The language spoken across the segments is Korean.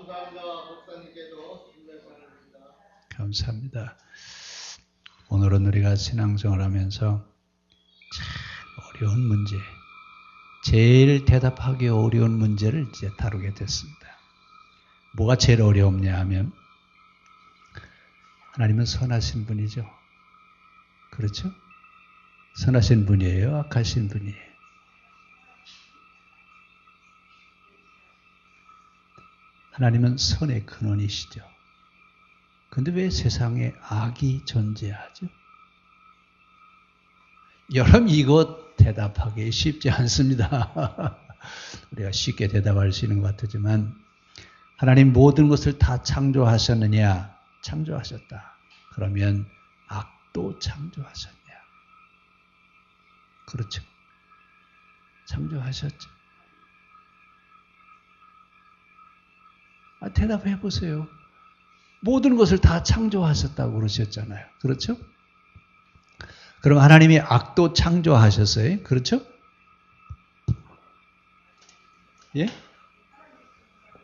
감사합니다. 목사님께도 인내사랑입니다. 감사합니다. 오늘은 우리가 신앙생활 하면서 참 어려운 문제, 제일 대답하기 어려운 문제를 이제 다루게 됐습니다. 뭐가 제일 어려웠냐 하면 하나님은 선하신 분이죠. 그렇죠? 선하신 분이에요? 악하신 분이에요? 하나님은 선의 근원이시죠. 그런데 왜 세상에 악이 존재하죠? 여러분 이거 대답하기 쉽지 않습니다. 우리가 쉽게 대답할 수 있는 것 같지만 하나님 모든 것을 다 창조하셨느냐? 창조하셨다. 그러면 악도 창조하셨냐? 그렇죠. 창조하셨죠. 대답해 보세요. 모든 것을 다 창조하셨다고 그러셨잖아요. 그렇죠? 그럼 하나님이 악도 창조하셨어요. 그렇죠? 예?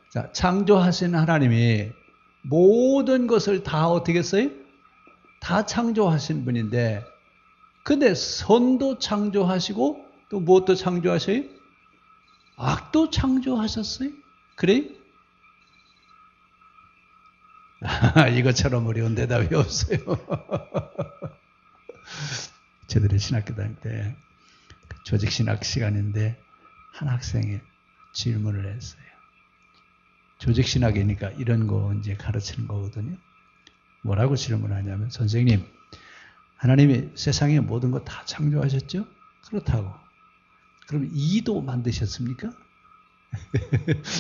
자, 창조하신 하나님이 모든 것을 다 어떻게 했어요? 다 창조하신 분인데, 근데 선도 창조하시고 또 무엇도 창조하셔요? 악도 창조하셨어요. 그래요? 이것처럼 어려운 대답이 없어요. 저들이 신학교 다닐 때 조직신학 시간인데 한 학생이 질문을 했어요. 조직신학이니까 이런 거 이제 가르치는 거거든요. 뭐라고 질문하냐면, 선생님, 하나님이 세상의 모든 거 다 창조하셨죠? 그렇다고. 그럼 이도 만드셨습니까?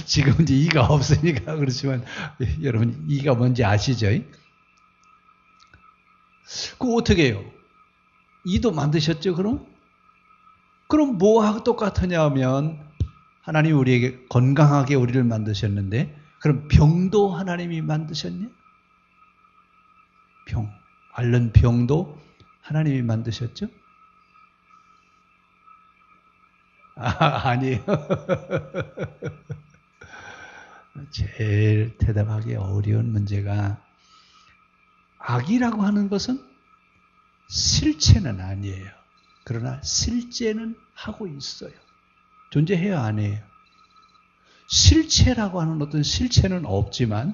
지금 이제 이가 없으니까 그렇지만 여러분 이가 뭔지 아시죠? 그거 어떻게 해요? 이도 만드셨죠? 그럼 뭐하고 똑같으냐 하면 하나님이 우리에게 건강하게 우리를 만드셨는데 그럼 병도 하나님이 만드셨냐? 병, 앓는 병도 하나님이 만드셨죠? 아니에요. 제일 대답하기 어려운 문제가 악이라고 하는 것은 실체는 아니에요. 그러나 실제는 하고 있어요. 존재해요, 안 해요? 실체라고 하는 어떤 실체는 없지만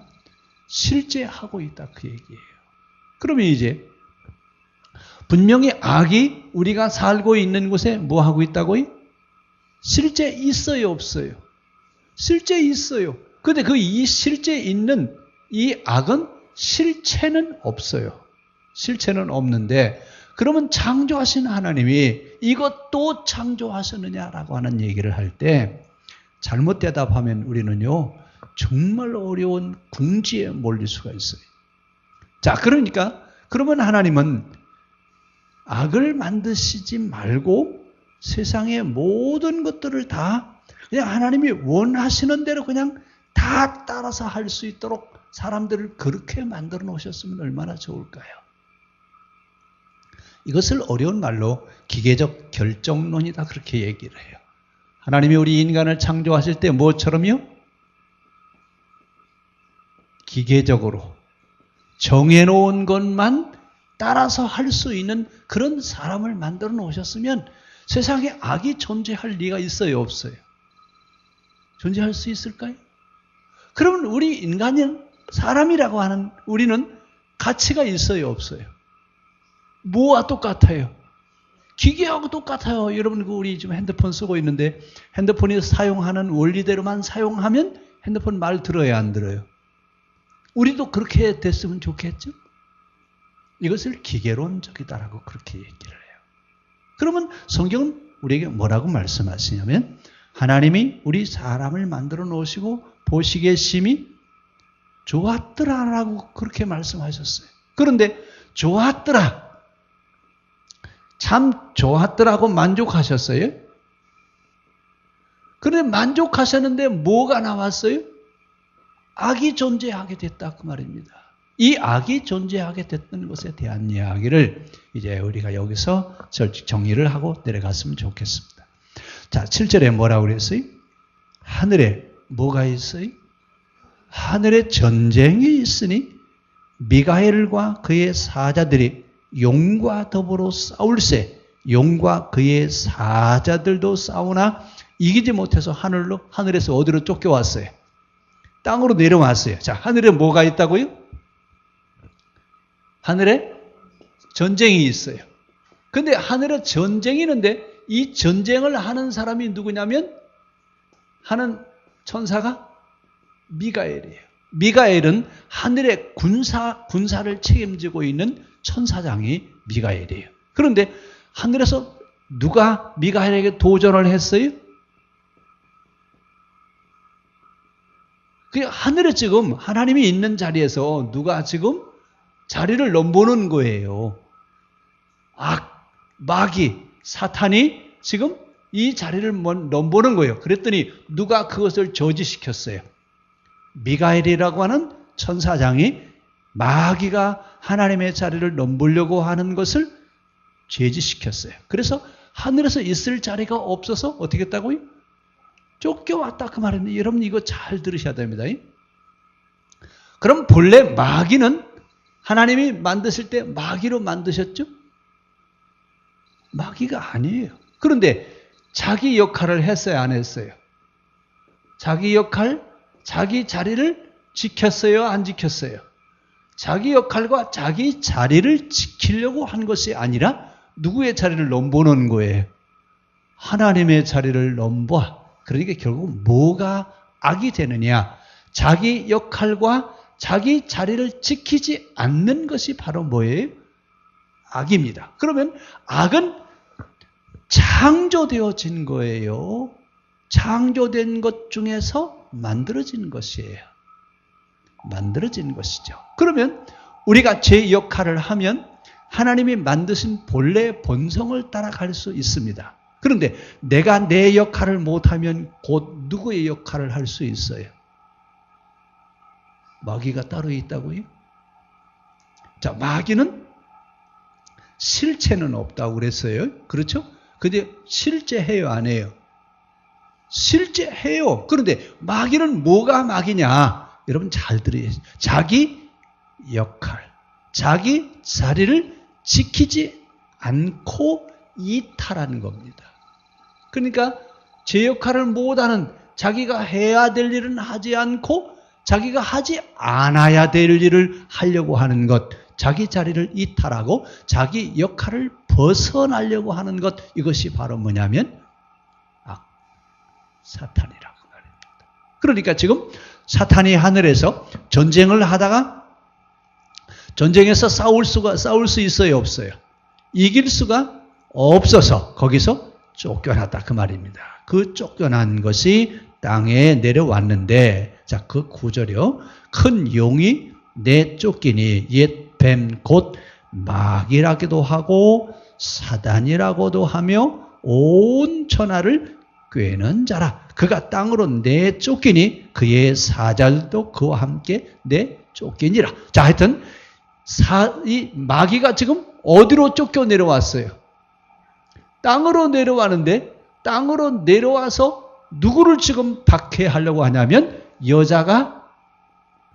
실제하고 있다, 그 얘기예요. 그러면 이제 분명히 악이 우리가 살고 있는 곳에 뭐 하고 있다고요? 실제 있어요, 없어요? 실제 있어요. 근데 그 이 실제 있는 이 악은 실체는 없어요. 실체는 없는데 그러면 창조하신 하나님이 이것도 창조하셨느냐라고 하는 얘기를 할 때 잘못 대답하면 우리는요 정말 어려운 궁지에 몰릴 수가 있어요. 자, 그러면 하나님은 악을 만드시지 말고 세상의 모든 것들을 다 그냥 하나님이 원하시는 대로 그냥 다 따라서 할 수 있도록 사람들을 그렇게 만들어 놓으셨으면 얼마나 좋을까요? 이것을 어려운 말로 기계적 결정론이다 그렇게 얘기를 해요. 하나님이 우리 인간을 창조하실 때 뭐처럼요? 기계적으로 정해놓은 것만 따라서 할 수 있는 그런 사람을 만들어 놓으셨으면 세상에 악이 존재할 리가 있어요, 없어요? 존재할 수 있을까요? 그러면 우리 인간은 사람이라고 하는 우리는 가치가 있어요, 없어요? 뭐와 똑같아요? 기계하고 똑같아요. 여러분, 우리 지금 핸드폰 쓰고 있는데 핸드폰이 사용하는 원리대로만 사용하면 핸드폰 말 들어야 안 들어요? 우리도 그렇게 됐으면 좋겠죠? 이것을 기계론적이다라고 그렇게 얘기를 해요. 그러면 성경은 우리에게 뭐라고 말씀하시냐면 하나님이 우리 사람을 만들어 놓으시고 보시기에 심히 좋았더라라고 그렇게 말씀하셨어요. 그런데 좋았더라, 참 좋았더라고 만족하셨어요? 그런데 만족하셨는데 뭐가 나왔어요? 악이 존재하게 됐다 그 말입니다. 이 악이 존재하게 됐던 것에 대한 이야기를 이제 우리가 여기서 정리를 하고 내려갔으면 좋겠습니다. 자, 7절에 뭐라고 그랬어요? 하늘에 뭐가 있어요? 하늘에 전쟁이 있으니 미가엘과 그의 사자들이 용과 더불어 싸울세. 용과 그의 사자들도 싸우나 이기지 못해서 하늘에서 어디로 쫓겨왔어요? 땅으로 내려왔어요. 자, 하늘에 뭐가 있다고요? 하늘에 전쟁이 있어요. 근데 하늘에 전쟁이 있는데 이 전쟁을 하는 사람이 누구냐면 하는 천사가 미가엘이에요. 미가엘은 하늘의 군사를 책임지고 있는 천사장이 미가엘이에요. 그런데 하늘에서 누가 미가엘에게 도전을 했어요? 그 하늘에 지금 하나님이 있는 자리에서 누가 지금 자리를 넘보는 거예요. 마귀, 사탄이 지금 이 자리를 넘보는 거예요. 그랬더니 누가 그것을 저지시켰어요? 미가엘이라고 하는 천사장이 마귀가 하나님의 자리를 넘보려고 하는 것을 제지시켰어요. 그래서 하늘에서 있을 자리가 없어서 어떻게 했다고요? 쫓겨왔다 그 말인데 여러분 이거 잘 들으셔야 됩니다. 그럼 본래 마귀는 하나님이 만드실 때 마귀로 만드셨죠? 마귀가 아니에요. 그런데 자기 역할을 했어요, 안 했어요? 자기 역할, 자기 자리를 지켰어요, 안 지켰어요? 자기 역할과 자기 자리를 지키려고 한 것이 아니라 누구의 자리를 넘보는 거예요? 하나님의 자리를 넘보아. 그러니까 결국 뭐가 악이 되느냐? 자기 역할과 자기 자리를 지키지 않는 것이 바로 뭐예요? 악입니다. 그러면 악은 창조되어진 거예요. 창조된 것 중에서 만들어진 것이에요. 만들어진 것이죠. 그러면 우리가 제 역할을 하면 하나님이 만드신 본래 본성을 따라갈 수 있습니다. 그런데 내가 내 역할을 못하면 곧 누구의 역할을 할 수 있어요? 마귀가 따로 있다고요? 자, 마귀는 실체는 없다고 그랬어요. 그렇죠? 근데 실제 해요, 안 해요? 실제 해요. 그런데 마귀는 뭐가 마귀냐? 여러분 잘 들으세요. 자기 역할, 자기 자리를 지키지 않고 이탈한 겁니다. 그러니까 제 역할을 못하는, 자기가 해야 될 일은 하지 않고 자기가 하지 않아야 될 일을 하려고 하는 것, 자기 자리를 이탈하고 자기 역할을 벗어나려고 하는 것, 이것이 바로 뭐냐면 사탄이라고 말입니다. 그러니까 지금 사탄이 하늘에서 전쟁을 하다가 전쟁에서 싸울 수 있어요, 없어요? 이길 수가 없어서 거기서 쫓겨났다 그 말입니다. 그 쫓겨난 것이 땅에 내려왔는데, 자, 그 구절이요. 큰 용이 내쫓기니 옛 뱀 곧 마귀라기도 하고 사단이라고도 하며 온 천하를 꿰는 자라. 그가 땅으로 내쫓기니 그의 사자들도 그와 함께 내쫓기니라. 자, 하여튼 이 마귀가 지금 어디로 쫓겨 내려왔어요? 땅으로 내려왔는데, 땅으로 내려와서 누구를 지금 박해하려고 하냐면 여자가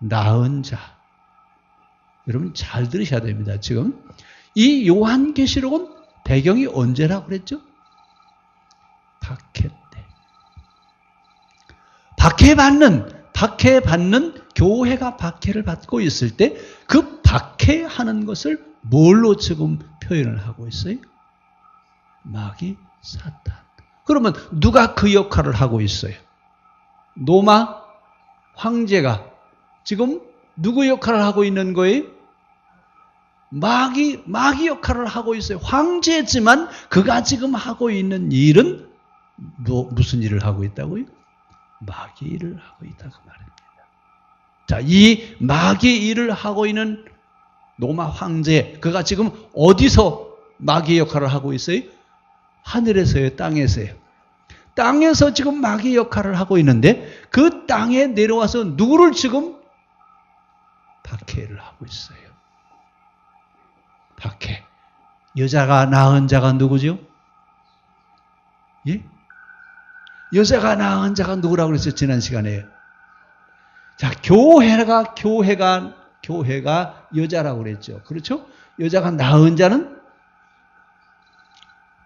낳은 자. 여러분 잘 들으셔야 됩니다. 지금 이 요한계시록은 배경이 언제라고 그랬죠? 박해 때. 박해받는 교회가 박해를 받고 있을 때 그 박해하는 것을 뭘로 지금 표현을 하고 있어요? 마귀, 사탄. 그러면 누가 그 역할을 하고 있어요? 로마 황제가 지금 누구 역할을 하고 있는 거예요? 마귀 역할을 하고 있어요. 황제지만 그가 지금 하고 있는 일은 무슨 일을 하고 있다고요? 마귀 일을 하고 있다 그 말입니다. 자, 이 마귀 일을 하고 있는 로마 황제, 그가 지금 어디서 마귀 역할을 하고 있어요? 하늘에서요, 땅에서요? 땅에서 지금 마귀 역할을 하고 있는데 그 땅에 내려와서 누구를 지금 박해를 하고 있어요. 박해. 여자가 낳은 자가 누구죠? 예? 여자가 낳은 자가 누구라고 그랬어요? 지난 시간에. 자, 교회가 여자라고 그랬죠. 그렇죠? 여자가 낳은 자는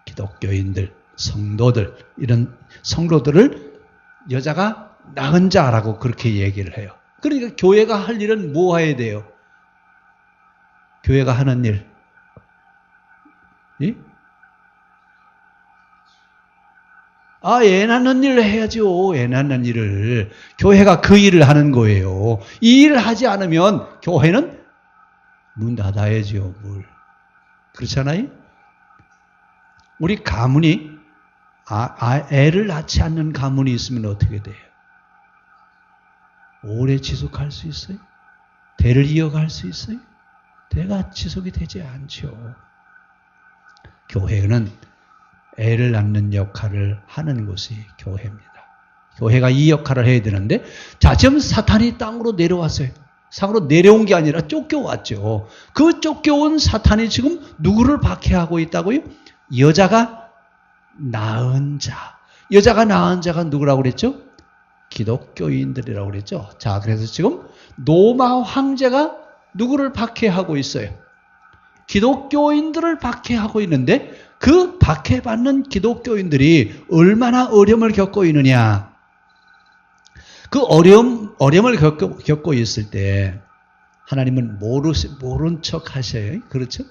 기독교인들, 성도들, 이런 성도들을 여자가 낳은 자라고 그렇게 얘기를 해요. 그러니까 교회가 할 일은 뭐 해야 돼요? 교회가 하는 일. 예? 애 낳는 일을 해야죠. 애 낳는 일을. 교회가 그 일을 하는 거예요. 이 일을 하지 않으면 교회는 문 닫아야죠. 그렇잖아요? 우리 가문이 애를 낳지 않는 가문이 있으면 어떻게 돼요? 오래 지속할 수 있어요? 대를 이어갈 수 있어요? 대가 지속이 되지 않죠. 교회는 애를 낳는 역할을 하는 곳이 교회입니다. 교회가 이 역할을 해야 되는데, 자, 지금 사탄이 땅으로 내려왔어요. 상으로 내려온 게 아니라 쫓겨왔죠. 그 쫓겨온 사탄이 지금 누구를 박해하고 있다고요? 여자가 낳은 자. 여자가 낳은 자가 누구라고 그랬죠? 기독교인들이라고 그랬죠. 자, 그래서 지금 로마 황제가 누구를 박해하고 있어요? 기독교인들을 박해하고 있는데, 그 박해받는 기독교인들이 얼마나 어려움을 겪고 있느냐. 그 어려움을 겪고 있을 때 하나님은 모른 척 하셔요. 그렇죠?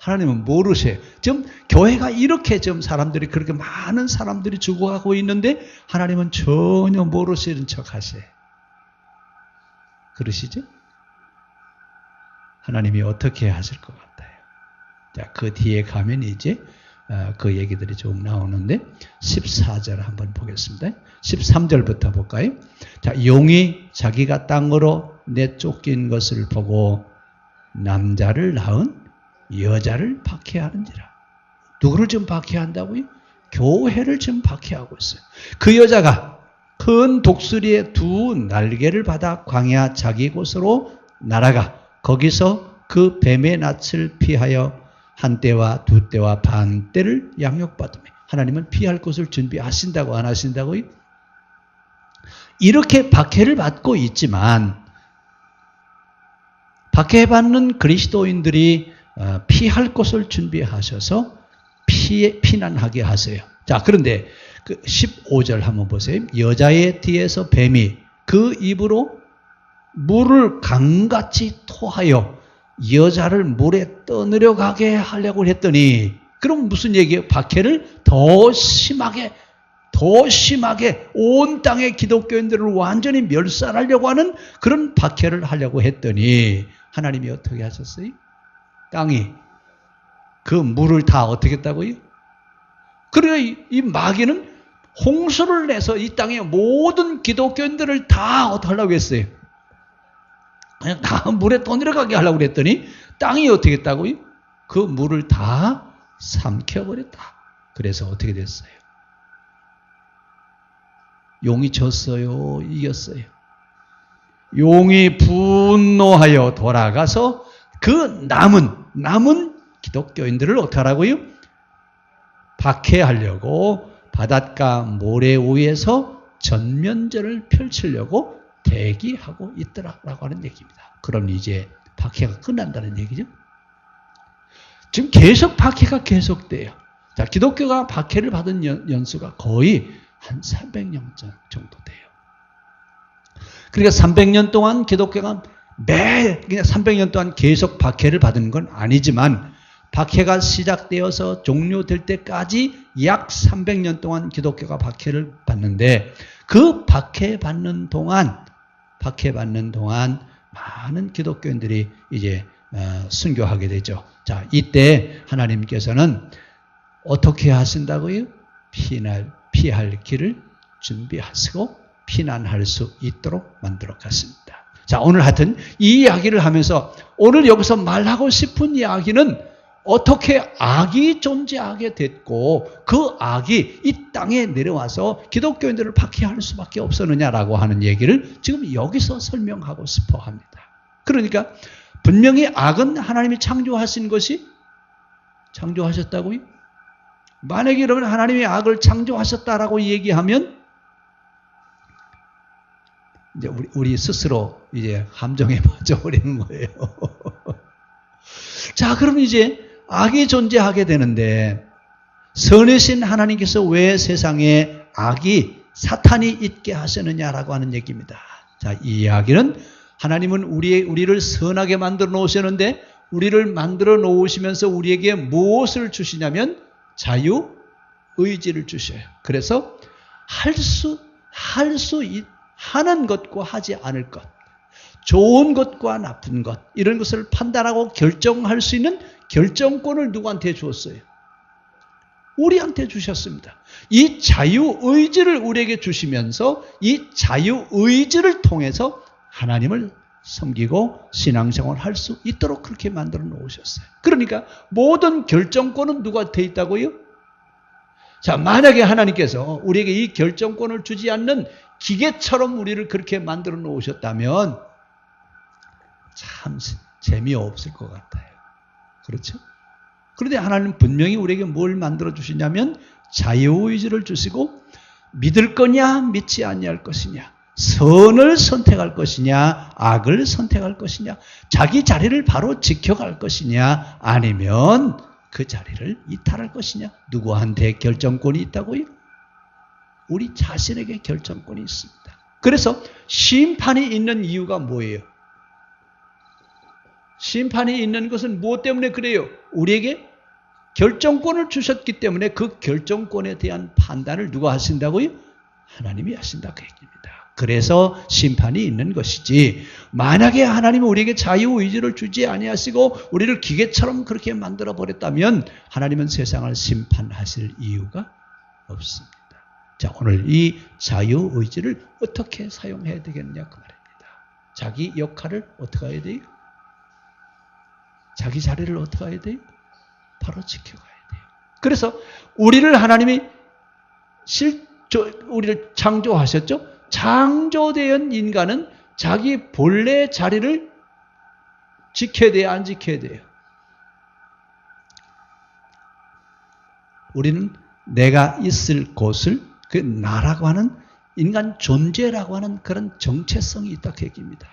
하나님은 모르셔요. 지금 교회가 이렇게 지금 사람들이 그렇게 많은 사람들이 죽어가고 있는데 하나님은 전혀 모르시는 척 하셔요. 그러시죠? 하나님이 어떻게 하실 것 같아요? 자, 그 뒤에 가면 이제 그 얘기들이 좀 나오는데 14절 한번 보겠습니다. 13절부터 볼까요? 자, 용이 자기가 땅으로 내쫓긴 것을 보고 남자를 낳은 여자를 박해하는지라. 누구를 지금 박해한다고요? 교회를 지금 박해하고 있어요. 그 여자가 큰 독수리의 두 날개를 받아 광야 자기 곳으로 날아가 거기서 그 뱀의 낯을 피하여 한 때와 두 때와 반 때를 양육받으며. 하나님은 피할 곳을 준비하신다고 안 하신다고요? 이렇게 박해를 받고 있지만 박해받는 그리스도인들이 피할 곳을 준비하셔서 피난하게 하세요. 자, 그런데 그 15절 한번 보세요. 여자의 뒤에서 뱀이 그 입으로 물을 강같이 토하여 여자를 물에 떠내려가게 하려고 했더니, 그럼 무슨 얘기예요? 박해를 더 심하게 온 땅의 기독교인들을 완전히 멸살하려고 하는 그런 박해를 하려고 했더니 하나님이 어떻게 하셨어요? 땅이 그 물을 다 어떻게 했다고요? 그래, 이 마귀는 홍수를 내서 이 땅의 모든 기독교인들을 다 어떻게 하려고 했어요? 그냥 다 물에 떠내려가게 하려고 그랬더니 땅이 어떻게 했다고요? 그 물을 다 삼켜버렸다. 그래서 어떻게 됐어요? 용이 졌어요? 이겼어요? 용이 분노하여 돌아가서 그 남은 기독교인들을 어떻게 하라고요? 박해하려고 바닷가 모래 위에서 전면전을 펼치려고 대기하고 있더라라고 하는 얘기입니다. 그럼 이제 박해가 끝난다는 얘기죠. 지금 계속 박해가 계속돼요. 자, 기독교가 박해를 받은 연수가 거의 한 300년 정도 돼요. 그러니까 300년 동안 기독교가 그냥 300년 동안 계속 박해를 받은 건 아니지만 박해가 시작되어서 종료될 때까지 약 300년 동안 기독교가 박해를 받는데, 그 박해받는 동안 많은 기독교인들이 이제 순교하게 되죠. 자, 이때 하나님께서는 어떻게 하신다고요? 피할 길을 준비하시고 피난할 수 있도록 만들어 갔습니다. 자, 오늘 하여튼 이 이야기를 하면서 오늘 여기서 말하고 싶은 이야기는 어떻게 악이 존재하게 됐고 그 악이 이 땅에 내려와서 기독교인들을 박해할 수밖에 없었느냐라고 하는 얘기를 지금 여기서 설명하고 싶어 합니다. 그러니까 분명히 악은 하나님이 창조하셨다고요? 만약에 여러분 하나님이 악을 창조하셨다라고 얘기하면 이제 우리 스스로 이제 함정에 빠져버리는 거예요. 자, 그럼 이제 악이 존재하게 되는데 선이신 하나님께서 왜 세상에 악이 사탄이 있게 하시느냐라고 하는 얘기입니다. 자, 이 이야기는 하나님은 우리를 선하게 만들어 놓으셨는데 우리를 만들어 놓으시면서 우리에게 무엇을 주시냐면 자유의지를 주셔요. 그래서 하는 것과 하지 않을 것, 좋은 것과 나쁜 것, 이런 것을 판단하고 결정할 수 있는 결정권을 누구한테 주었어요? 우리한테 주셨습니다. 이 자유의지를 우리에게 주시면서 이 자유의지를 통해서 하나님을 섬기고 신앙생활을 할 수 있도록 그렇게 만들어 놓으셨어요. 그러니까 모든 결정권은 누구한테 있다고요? 자, 만약에 하나님께서 우리에게 이 결정권을 주지 않는 기계처럼 우리를 그렇게 만들어 놓으셨다면 참 재미없을 것 같아요. 그렇죠? 그런데 하나님은 분명히 우리에게 뭘 만들어 주시냐면 자유의지를 주시고 믿을 거냐 믿지 아니할 것이냐, 선을 선택할 것이냐 악을 선택할 것이냐, 자기 자리를 바로 지켜갈 것이냐 아니면 그 자리를 이탈할 것이냐. 누구한테 결정권이 있다고요? 우리 자신에게 결정권이 있습니다. 그래서 심판이 있는 이유가 뭐예요? 심판이 있는 것은 무엇 때문에 그래요? 우리에게 결정권을 주셨기 때문에 그 결정권에 대한 판단을 누가 하신다고요? 하나님이 하신다 그 얘기입니다. 그래서 심판이 있는 것이지, 만약에 하나님이 우리에게 자유의지를 주지 아니하시고 우리를 기계처럼 그렇게 만들어 버렸다면 하나님은 세상을 심판하실 이유가 없습니다. 자, 오늘 이 자유의지를 어떻게 사용해야 되겠냐 그 말입니다. 자기 역할을 어떻게 해야 돼요? 자기 자리를 어떻게 해야 돼요? 바로 지켜가야 돼요. 그래서 우리를 하나님이 우리를 창조하셨죠? 창조된 인간은 자기 본래 자리를 지켜야 돼요? 안 지켜야 돼요? 우리는 내가 있을 곳을, 그 나라고 하는 인간 존재라고 하는 그런 정체성이 있다 그 얘기입니다.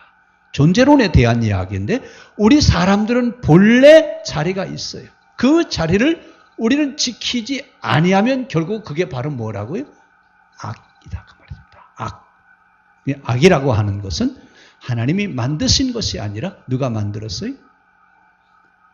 존재론에 대한 이야기인데 우리 사람들은 본래 자리가 있어요. 그 자리를 우리는 지키지 아니하면 결국 그게 바로 뭐라고요? 악이다 그 말입니다. 악. 악이라고 하는 것은 하나님이 만드신 것이 아니라 누가 만들었어요?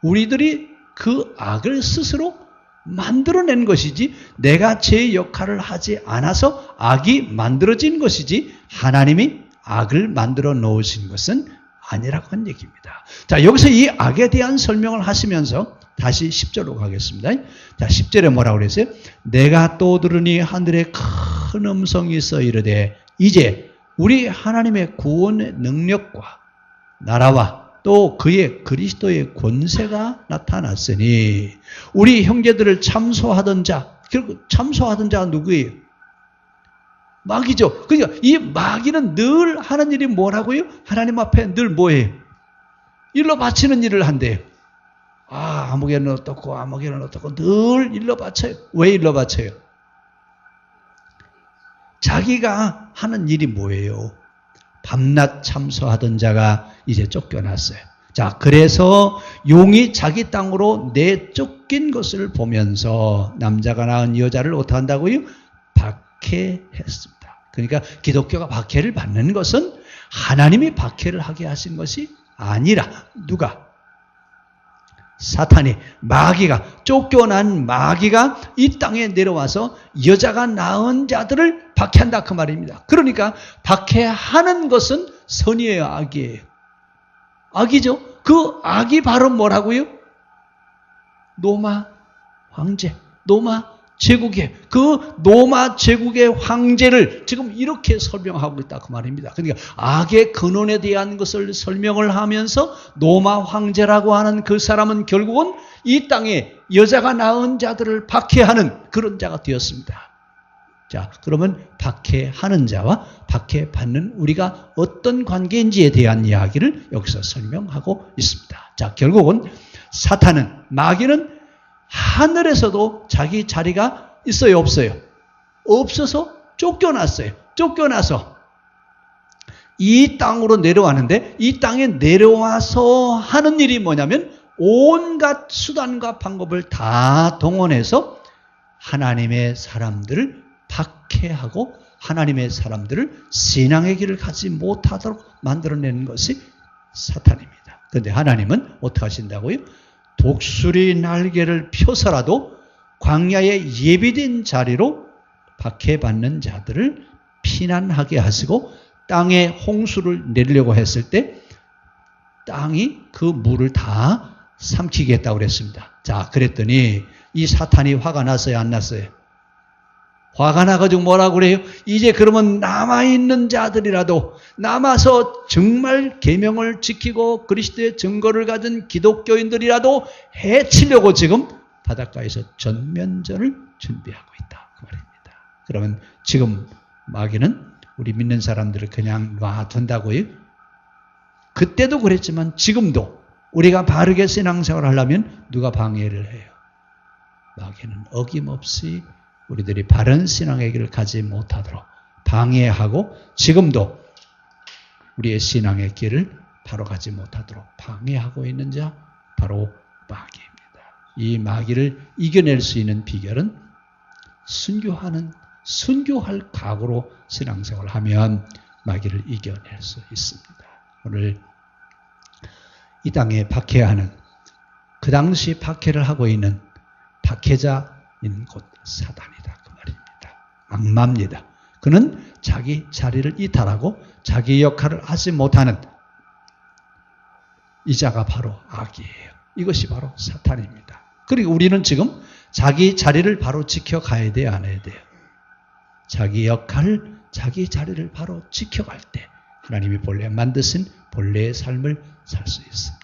우리들이 그 악을 스스로 만들어낸 것이지 내가 제 역할을 하지 않아서 악이 만들어진 것이지 하나님이 악을 만들어 놓으신 것은 아니라고 하는 얘기입니다. 자, 여기서 이 악에 대한 설명을 하시면서 다시 10절로 가겠습니다. 자, 10절에 뭐라고 그랬어요? 내가 또 들으니 하늘에 큰 음성이 있어 이르되 이제 우리 하나님의 구원의 능력과 나라와 또 그의 그리스도의 권세가 나타났으니 우리 형제들을 참소하던 자, 결국 참소하던 자가 누구예요? 마귀죠. 그러니까 이 마귀는 늘 하는 일이 뭐라고요? 하나님 앞에 늘 뭐예요? 일러 바치는 일을 한대요. 아무개는 어떻고 아무개는 어떻고 늘 일러 바쳐요. 왜 일러 바쳐요? 자기가 하는 일이 뭐예요? 밤낮 참소하던 자가 이제 쫓겨났어요. 자, 그래서 용이 자기 땅으로 내쫓긴 것을 보면서 남자가 낳은 여자를 어떻게 한다고요? 박해했습니다. 그러니까 기독교가 박해를 받는 것은 하나님이 박해를 하게 하신 것이 아니라 누가? 사탄이, 마귀가, 쫓겨난 마귀가 이 땅에 내려와서 여자가 낳은 자들을 박해한다 그 말입니다. 그러니까 박해하는 것은 선이에요, 악이에요? 악이죠. 그 악이 바로 뭐라고요? 로마 황제, 로마 제국의 그 로마 제국의 황제를 지금 이렇게 설명하고 있다 그 말입니다. 그러니까 악의 근원에 대한 것을 설명을 하면서 로마 황제라고 하는 그 사람은 결국은 이 땅에 여자가 낳은 자들을 박해하는 그런 자가 되었습니다. 자, 그러면 박해하는 자와 박해받는 우리가 어떤 관계인지에 대한 이야기를 여기서 설명하고 있습니다. 자, 결국은 사탄은, 마귀는 하늘에서도 자기 자리가 있어요, 없어요? 없어서 쫓겨났어요. 쫓겨나서 이 땅으로 내려왔는데 이 땅에 내려와서 하는 일이 뭐냐면 온갖 수단과 방법을 다 동원해서 하나님의 사람들을 박해하고 하나님의 사람들을 신앙의 길을 가지 못하도록 만들어내는 것이 사탄입니다. 그런데 하나님은 어떻게 하신다고요? 독수리 날개를 펴서라도 광야에 예비된 자리로 박해받는 자들을 피난하게 하시고 땅에 홍수를 내리려고 했을 때 땅이 그 물을 다 삼키겠다고 그랬습니다. 자, 그랬더니 이 사탄이 화가 났어요, 안 났어요? 화가 나가지고 뭐라고 그래요? 이제 그러면 남아있는 자들이라도 남아서 정말 계명을 지키고 그리스도의 증거를 가진 기독교인들이라도 해치려고 지금 바닷가에서 전면전을 준비하고 있다. 그 말입니다. 그러면 지금 마귀는 우리 믿는 사람들을 그냥 놔둔다고요? 그때도 그랬지만 지금도 우리가 바르게 신앙생활을 하려면 누가 방해를 해요? 마귀는 어김없이 우리들이 바른 신앙의 길을 가지 못하도록 방해하고 지금도 우리의 신앙의 길을 바로 가지 못하도록 방해하고 있는 자 바로 마귀입니다. 이 마귀를 이겨낼 수 있는 비결은 순교할 각오로 신앙생활을 하면 마귀를 이겨낼 수 있습니다. 오늘 이 땅에 박해하는 그 당시 박해를 하고 있는 박해자인 곧 사단이다. 그 말입니다. 악마입니다. 그는 자기 자리를 이탈하고 자기 역할을 하지 못하는 이 자가 바로 악이에요. 이것이 바로 사탄입니다. 그리고 우리는 지금 자기 자리를 바로 지켜가야 돼요? 안 해야 돼요? 자기 역할을, 자기 자리를 바로 지켜갈 때 하나님이 본래 만드신 본래의 삶을 살 수 있습니다.